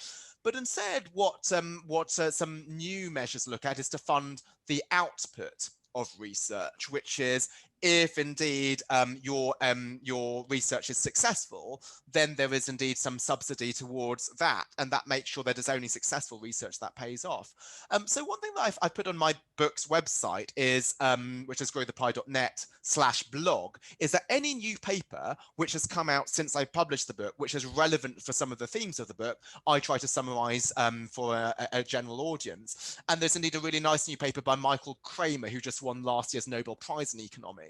But instead, what some new measures look at is to fund the output of research, which is if indeed your research is successful, then there is indeed some subsidy towards that, and that makes sure that it's only successful research that pays off. So one thing that I've put on my book's website is, which is growthepie.net/blog, is that any new paper which has come out since I published the book, which is relevant for some of the themes of the book, I try to summarize for a general audience. And there's indeed a really nice new paper by Michael Kramer, who just won last year's Nobel Prize in Economics,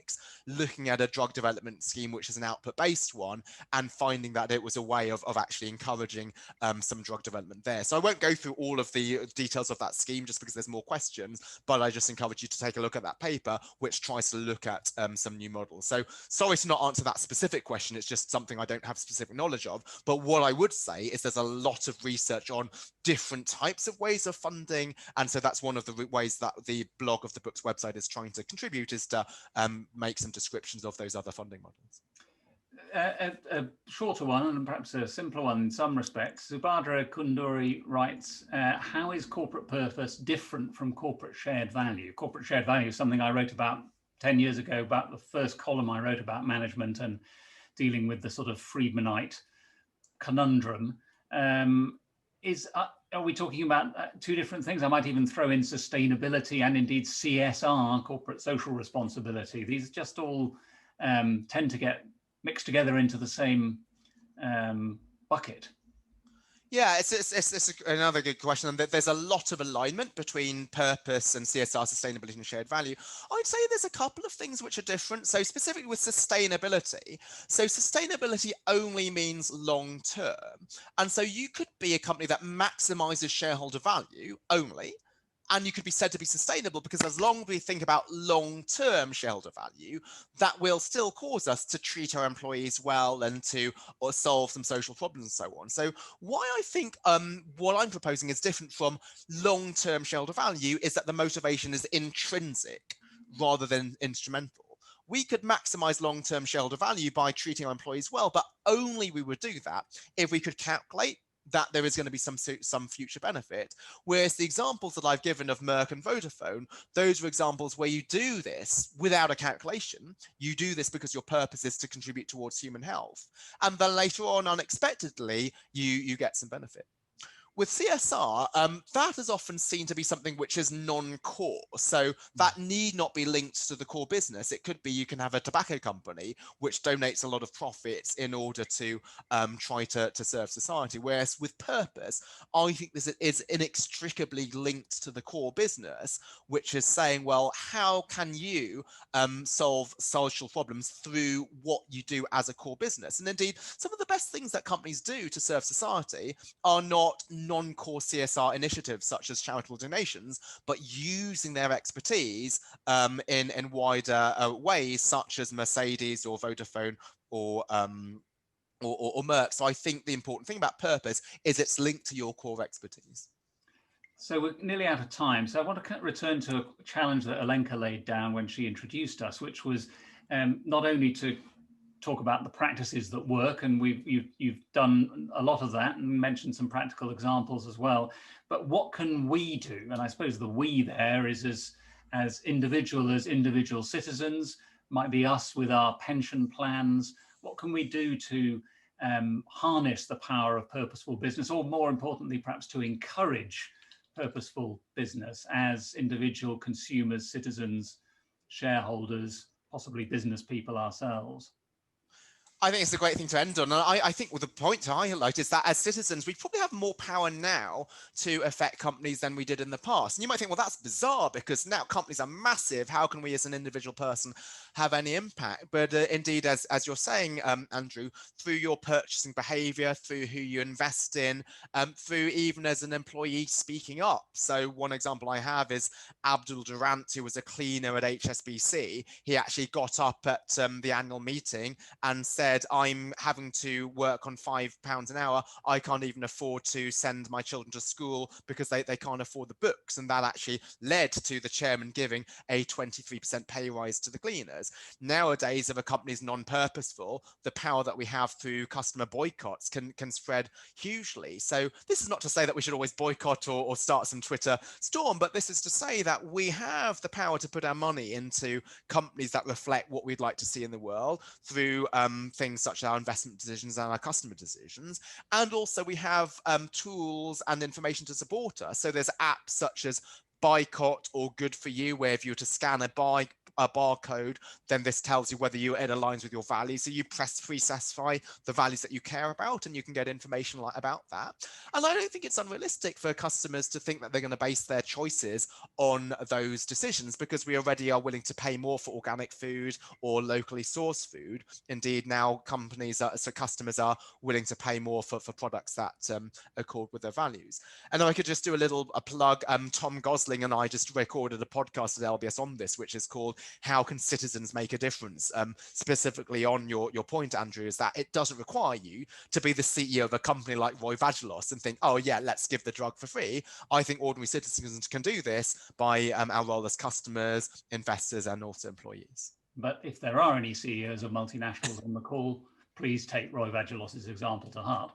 looking at a drug development scheme which is an output-based one, and finding that it was a way of actually encouraging some drug development there. So I won't go through all of the details of that scheme just because there's more questions, but I just encourage you to take a look at that paper, which tries to look at some new models. So sorry to not answer that specific question, it's just something I don't have specific knowledge of, but what I would say is there's a lot of research on different types of ways of funding, and so that's one of the ways that the blog of the book's website is trying to contribute, is to make some descriptions of those other funding models. A shorter one, and perhaps a simpler one in some respects. Subhadra Kunduri writes, how is corporate purpose different from corporate shared value? Corporate shared value is something I wrote about 10 years ago, about the first column I wrote about management and dealing with the sort of Friedmanite conundrum. Are we talking about two different things? I might even throw in sustainability and indeed CSR, corporate social responsibility. These just all tend to get mixed together into the same bucket. Yeah, it's another good question. And there's a lot of alignment between purpose and CSR, sustainability and shared value. I'd say there's a couple of things which are different. So specifically with sustainability, so sustainability only means long term. And so you could be a company that maximizes shareholder value only, and you could be said to be sustainable because as long as we think about long-term shareholder value, that will still cause us to treat our employees well and to solve some social problems and so on. So why I think what I'm proposing is different from long-term shareholder value is that the motivation is intrinsic rather than instrumental. We could maximize long-term shareholder value by treating our employees well, but only we would do that if we could calculate that there is going to be some future benefit. Whereas the examples that I've given of Merck and Vodafone, those are examples where you do this without a calculation. You do this because your purpose is to contribute towards human health. And then later on, unexpectedly, you get some benefit. With CSR, that is often seen to be something which is non-core. So that need not be linked to the core business. It could be you can have a tobacco company which donates a lot of profits in order to try to serve society. Whereas with purpose, I think this is inextricably linked to the core business, which is saying, well, how can you solve social problems through what you do as a core business? And indeed, some of the best things that companies do to serve society are not non-core CSR initiatives such as charitable donations, but using their expertise in wider ways, such as Mercedes or Vodafone or Merck. So I think the important thing about purpose is it's linked to your core expertise. So we're nearly out of time. So I want to return to a challenge that Olenka laid down when she introduced us, which was not only to talk about the practices that work, and you've done a lot of that and mentioned some practical examples as well, but what can we do? And I suppose the we there is as individual citizens, might be us with our pension plans. What can we do to harness the power of purposeful business, or more importantly, perhaps to encourage purposeful business as individual consumers, citizens, shareholders, possibly business people ourselves? I think it's a great thing to end on. And I think the point to highlight is that as citizens, we probably have more power now to affect companies than we did in the past. And you might think, well, that's bizarre because now companies are massive. How can we as an individual person have any impact? But indeed, as you're saying, Andrew, through your purchasing behavior, through who you invest in, through even as an employee speaking up. So one example I have is Abdul Durant, who was a cleaner at HSBC. He actually got up at the annual meeting and said, said, I'm having to work on £5 an hour, I can't even afford to send my children to school because they can't afford the books. And that actually led to the chairman giving a 23% pay rise to the cleaners. Nowadays, if a company is non-purposeful, the power that we have through customer boycotts can spread hugely. So this is not to say that we should always boycott or start some Twitter storm, but this is to say that we have the power to put our money into companies that reflect what we'd like to see in the world through things such as our investment decisions and our customer decisions. And also we have tools and information to support us. So there's apps such as Boycott or Good For You, where if you were to scan a barcode, then this tells you whether it aligns with your values. So you pre-specify the values that you care about, and you can get information about that. And I don't think it's unrealistic for customers to think that they're going to base their choices on those decisions, because we already are willing to pay more for organic food or locally sourced food. Indeed, now customers are willing to pay more for products that accord with their values. And I could just do a plug. Tom Gosling and I just recorded a podcast at LBS on this, which is called How Can Citizens Make a Difference? Specifically on your point, Andrew, is that it doesn't require you to be the CEO of a company like Roy Vagelos and think, oh yeah, let's give the drug for free. I think ordinary citizens can do this by our role as customers, investors, and also employees. But if there are any CEOs of multinationals on the call, please take Roy Vagelos' example to heart.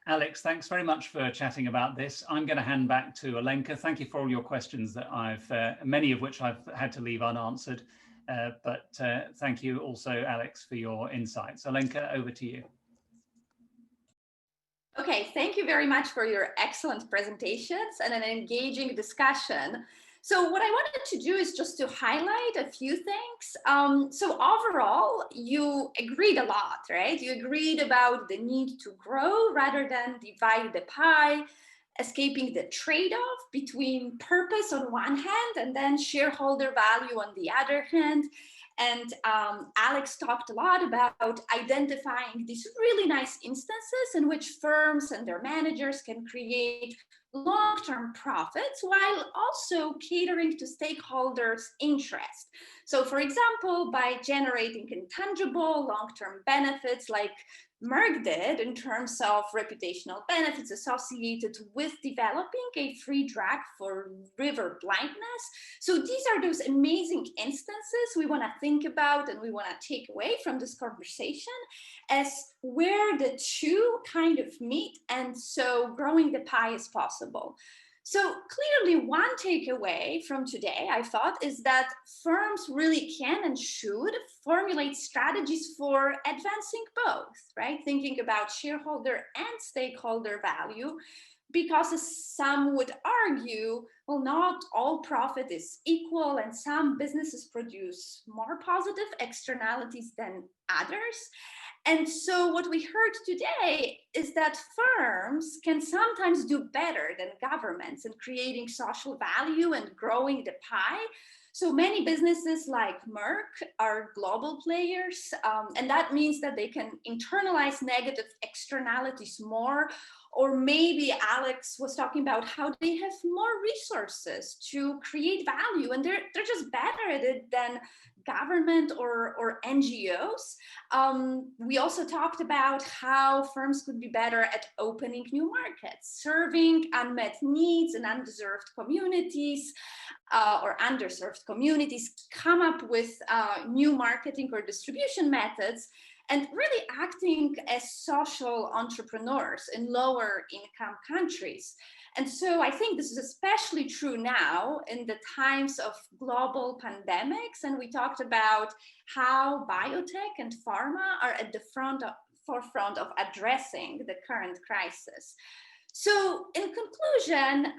Alex, thanks very much for chatting about this. I'm going to hand back to Olenka. Thank you for all your questions that many of which I've had to leave unanswered. But thank you also, Alex, for your insights. Olenka, over to you. Okay, thank you very much for your excellent presentations and an engaging discussion. So what I wanted to do is just to highlight a few things. So overall, you agreed a lot, right? You agreed about the need to grow rather than divide the pie, escaping the trade-off between purpose on one hand and then shareholder value on the other hand. And Alex talked a lot about identifying these really nice instances in which firms and their managers can create long-term profits while also catering to stakeholders' interest. So for example, by generating intangible long-term benefits like Merck did in terms of reputational benefits associated with developing a free drug for river blindness. So these are those amazing instances we want to think about and we want to take away from this conversation as where the two kind of meet, and so growing the pie is possible. So clearly one takeaway from today, I thought, is that firms really can and should formulate strategies for advancing both, right? Thinking about shareholder and stakeholder value, because as some would argue, well, not all profit is equal and some businesses produce more positive externalities than others. And so what we heard today is that firms can sometimes do better than governments in creating social value and growing the pie. So many businesses like Merck are global players, and that means that they can internalize negative externalities more. Or maybe Alex was talking about how they have more resources to create value, and they're just better at it than government or NGOs. We also talked about how firms could be better at opening new markets, serving unmet needs in undeserved communities or underserved communities, come up with new marketing or distribution methods, and really acting as social entrepreneurs in lower income countries. And so I think this is especially true now in the times of global pandemics. And we talked about how biotech and pharma are at the forefront of addressing the current crisis. So in conclusion,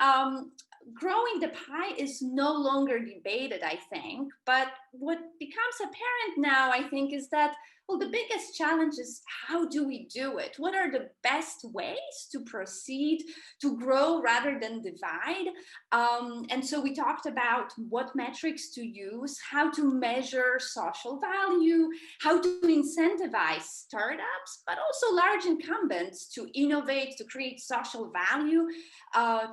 growing the pie is no longer debated, I think, but what becomes apparent now, I think, is that, well, the biggest challenge is how do we do it? What are the best ways to proceed, to grow rather than divide? And so we talked about what metrics to use, how to measure social value, how to incentivize startups, but also large incumbents to innovate, to create social value,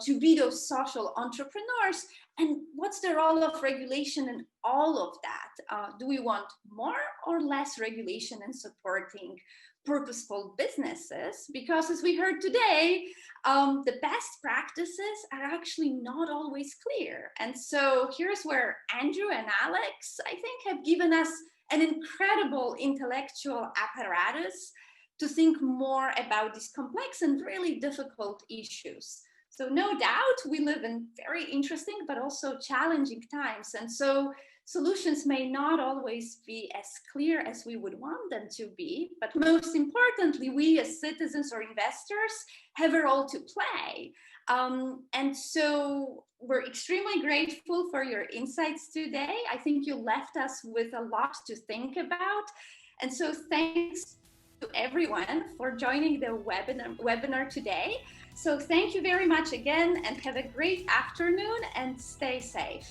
to be those social entrepreneurs, And what's the role of regulation in all of that? Do we want more or less regulation in supporting purposeful businesses? Because as we heard today, the best practices are actually not always clear. And so here's where Andrew and Alex, I think, have given us an incredible intellectual apparatus to think more about these complex and really difficult issues. So no doubt we live in very interesting but also challenging times. And so solutions may not always be as clear as we would want them to be, but most importantly, we as citizens or investors have a role to play. And so we're extremely grateful for your insights today. I think you left us with a lot to think about. And so thanks to everyone for joining the webinar today. So thank you very much again, and have a great afternoon and stay safe.